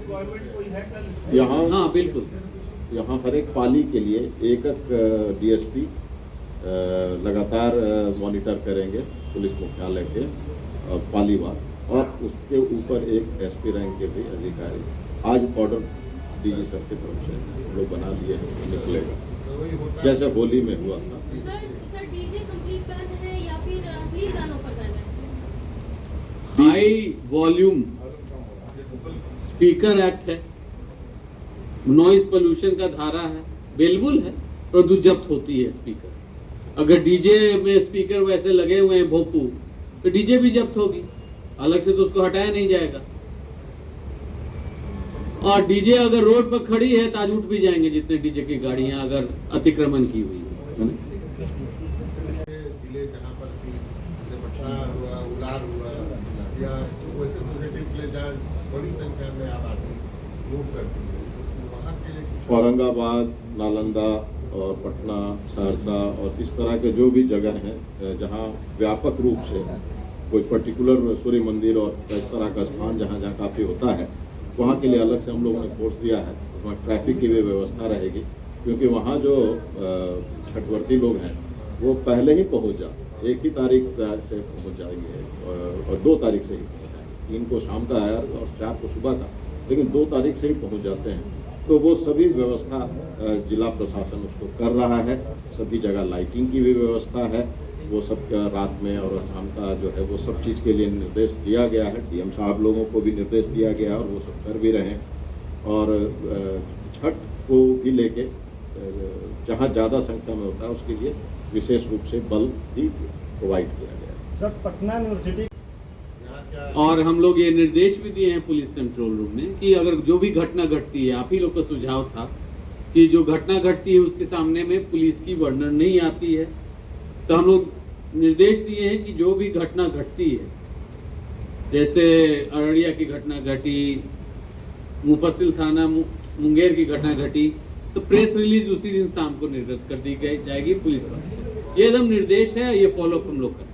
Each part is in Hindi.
यहाँ हाँ बिल्कुल, यहाँ हर एक पाली के लिए एक डीएसपी लगातार मॉनिटर करेंगे पुलिस मुख्यालय के पालीवार, और उसके ऊपर एक एसपी रैंक के भी अधिकारी। आज ऑर्डर डीजी सर की तरफ से हम लोग बना लिए हैं, निकलेगा जैसे होली में हुआ था। सर डीजे कंप्लीट बैन है या फिर असली गानों पर बैन है? हाई वॉल्यूम स्पीकर एक्ट है, नॉइज पोल्यूशन का धारा है, बिल्कुल है, प्रदूषण जब्त होती है स्पीकर। अगर डीजे में स्पीकर वैसे लगे हुए हैं भोपू, तो डीजे भी जब्त होगी, अलग से तो उसको हटाया नहीं जाएगा। और डीजे अगर रोड पर खड़ी है तो आज उठ भी जाएंगे जितने डीजे की गाड़ियां अगर अतिक्रमण की हुई है। जिले जहाँ पर भी जैसे पटना हुआ, उलार हुआ, या वैसे सेंसिटिव प्लेस जहाँ बड़ी संख्या में आबादी मूव करती है, वहाँ के लिए औरंगाबाद, नालंदा और पटना, सहरसा और इस तरह के जो भी जगह हैं जहाँ व्यापक रूप से कोई पर्टिकुलर सूर्य मंदिर और इस तरह का स्थान जहाँ जहाँ काफ़ी होता है, वहाँ के लिए अलग से हम लोगों ने फोर्स दिया है। उसमें ट्रैफिक की भी व्यवस्था रहेगी, क्योंकि वहाँ जो छठवर्ती लोग हैं वो पहले ही पहुँच जाए, एक ही तारीख से पहुँच जाएंगे और 2 तारीख से ही पहुँच जाएंगे। 3 को शाम का है और 4 को सुबह का, लेकिन 2 तारीख से ही पहुँच जाते हैं। तो वो सभी व्यवस्था जिला प्रशासन उसको कर रहा है। सभी जगह लाइटिंग की भी व्यवस्था है, वो सब रात में और शाम का जो है वो सब चीज़ के लिए निर्देश दिया गया है। डीएम साहब लोगों को भी निर्देश दिया गया है और वो सब कर भी रहे हैं। और छठ को भी लेके जहाँ ज़्यादा संख्या में होता है उसके लिए विशेष रूप से बल भी प्रोवाइड किया गया है। सर पटना यूनिवर्सिटी और हम लोग ये निर्देश भी दिए हैं पुलिस कंट्रोल रूम में कि अगर जो भी घटना घटती है, आप ही लोग का सुझाव था कि जो घटना घटती है उसके सामने में पुलिस की वर्णन नहीं आती है, तो हम लोग निर्देश दिए हैं कि जो भी घटना घटती है, जैसे अररिया की घटना घटी, मुफस्सिल थाना मुंगेर की घटना घटी, तो प्रेस रिलीज उसी दिन शाम को निर्गत कर दी जाएगी पुलिस पक्ष से। ये एकदम निर्देश है, ये फॉलोअप हम लोग करते हैं।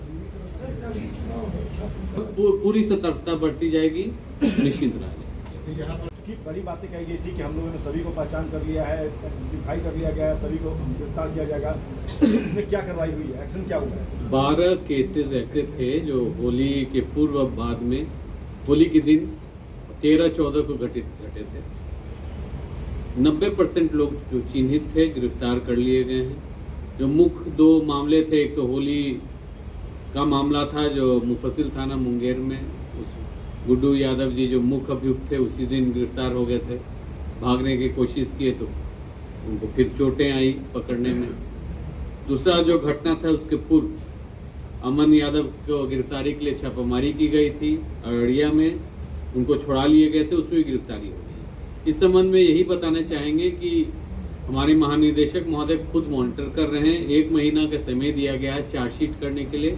पूरी सतर्कता बढ़ती जाएगी, निश्चित रहेगा। की बड़ी बातें कही गई थी कि हम लोगों ने सभी को पहचान कर लिया है, आइडेंटिफाई कर लिया गया है, सभी को गिरफ्तार किया जाएगा। इसमें क्या कार्रवाई हुई है, एक्शन क्या हुआ है? 12 केसेस ऐसे थे जो होली के पूर्व बाद में, होली के दिन 13-14 को घटे थे। 90% लोग जो चिन्हित थे गिरफ्तार कर लिए गए हैं। जो मुख्य 2 मामले थे, एक तो होली का मामला था जो मुफस्सिल थाना मुंगेर में, उस गुड्डू यादव जी जो मुख्य अभियुक्त थे उसी दिन गिरफ्तार हो गए थे। भागने की कोशिश किए तो उनको फिर चोटें आई पकड़ने में। दूसरा जो घटना था उसके पूर्व अमन यादव को गिरफ्तारी के लिए छापामारी की गई थी अररिया में, उनको छुड़ा लिए गए थे, उसमें भी गिरफ्तारी हो गई। इस संबंध में यही बताना चाहेंगे कि हमारे महानिदेशक महोदय खुद मॉनिटर कर रहे हैं। 1 महीना का समय दिया गया है चार्जशीट करने के लिए,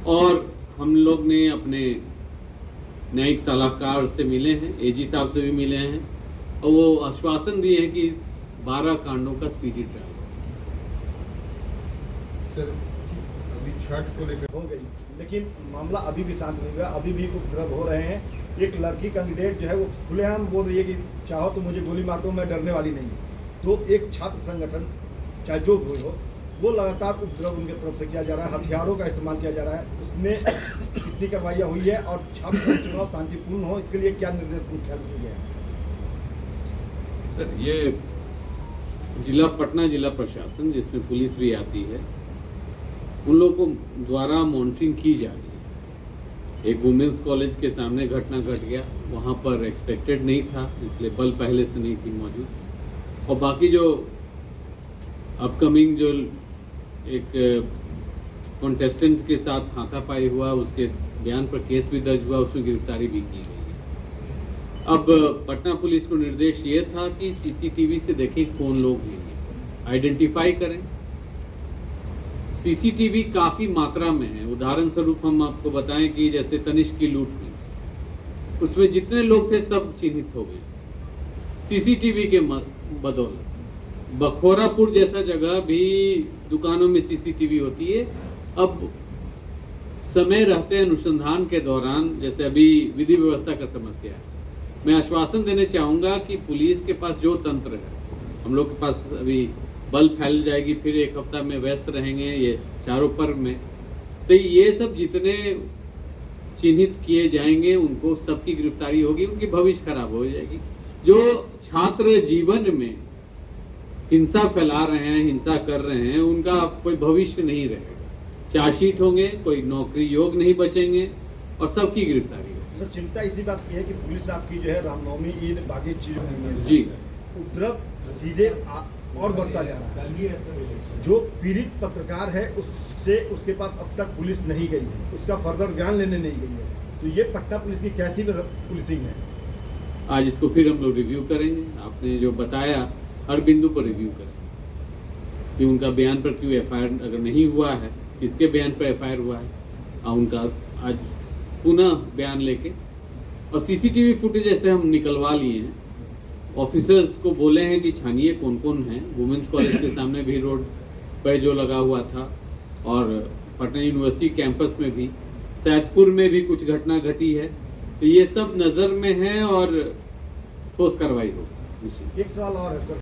और हम लोग ने अपने न्यायिक सलाहकार से मिले हैं, एजी साहब से भी मिले हैं, और वो आश्वासन दिए हैं कि 12 कांडों का स्पीडी ट्रायल। सर अभी छठ को लेकर हो गई, लेकिन मामला अभी भी शांत नहीं हुआ, अभी भी उपद्रव हो रहे हैं। एक लड़की कैंडिडेट जो है वो खुलेआम बोल रही है कि चाहो तो मुझे गोली मार दो, मैं डरने वाली नहीं। तो एक छात्र संगठन चाहे जो भी हो, वो लगातार उपद्रव उनके तरफ से किया जा रहा है, हथियारों का इस्तेमाल किया जा रहा है। उसमें कितनी कार्रवाइयाँ हुई है और छात्र चुनाव शांतिपूर्ण हो, इसके लिए क्या निर्देश मुख्यालय से गया है? सर ये पटना जिला प्रशासन जिसमें पुलिस भी आती है, उन लोगों को द्वारा मॉनिटरिंग की जा रही है। एक वुमेंस कॉलेज के सामने घटना घट गया, वहाँ पर एक्सपेक्टेड नहीं था, इसलिए बल पहले से नहीं थी मौजूद। और बाकी जो अपकमिंग जो एक कॉन्टेस्टेंट के साथ हाथापाई हुआ, उसके बयान पर केस भी दर्ज हुआ, उसमें गिरफ्तारी भी की गई है। अब पटना पुलिस को निर्देश ये था कि सीसीटीवी से देखें कौन लोग हैं, आइडेंटिफाई करें। सीसीटीवी काफ़ी मात्रा में है। उदाहरण स्वरूप हम आपको बताएं कि जैसे तनिष्क की लूट हुई, उसमें जितने लोग थे सब चिन्हित हो गए सीसीटीवी के बदौलत। बखोरापुर जैसा जगह भी दुकानों में सीसीटीवी होती है। अब समय रहते अनुसंधान के दौरान, जैसे अभी विधि व्यवस्था का समस्या है, मैं आश्वासन देना चाहूँगा कि पुलिस के पास जो तंत्र है, हम लोग के पास अभी बल फैल जाएगी, फिर एक हफ्ता में व्यस्त रहेंगे ये चारों पर्व में, तो ये सब जितने चिन्हित किए जाएंगे उनको सबकी गिरफ्तारी होगी, उनकी भविष्य खराब हो जाएगी। जो छात्र जीवन में हिंसा फैला रहे हैं, हिंसा कर रहे हैं, उनका कोई भविष्य नहीं रहेगा। चार्जशीट होंगे, कोई नौकरी योग नहीं बचेंगे और सबकी गिरफ्तारी होगी। सर चिंता इसी बात की है कि पुलिस आपकी जो है रामनवमी, ईद, बाकी चीजों जी। उपद्रव सीधे और बढ़ता जा रहा है। जो पीड़ित पत्रकार है उससे उसके पास अब तक पुलिस नहीं गई है, उसका फर्दर ज्ञान लेने नहीं गई है। तो ये पट्टा पुलिस की कैसी पुलिसिंग है? आज इसको फिर हम लोग रिव्यू करेंगे। आपने जो बताया हर बिंदु पर रिव्यू करेंगे कि उनका बयान पर क्यों एफआईआर अगर नहीं हुआ है, किसके बयान पर एफआईआर हुआ है, उनका आज पुनः बयान लेके, और सीसीटीवी फुटेज ऐसे हम निकलवा लिए हैं। ऑफिसर्स को बोले हैं कि छानिए कौन कौन है। वुमेंस कॉलेज के सामने भी रोड पर जो लगा हुआ था, और पटना यूनिवर्सिटी कैंपस में भी, सैदपुर में भी कुछ घटना घटी है। तो ये सब नज़र में है और ठोस कार्रवाई होगी। एक सवाल और है सर।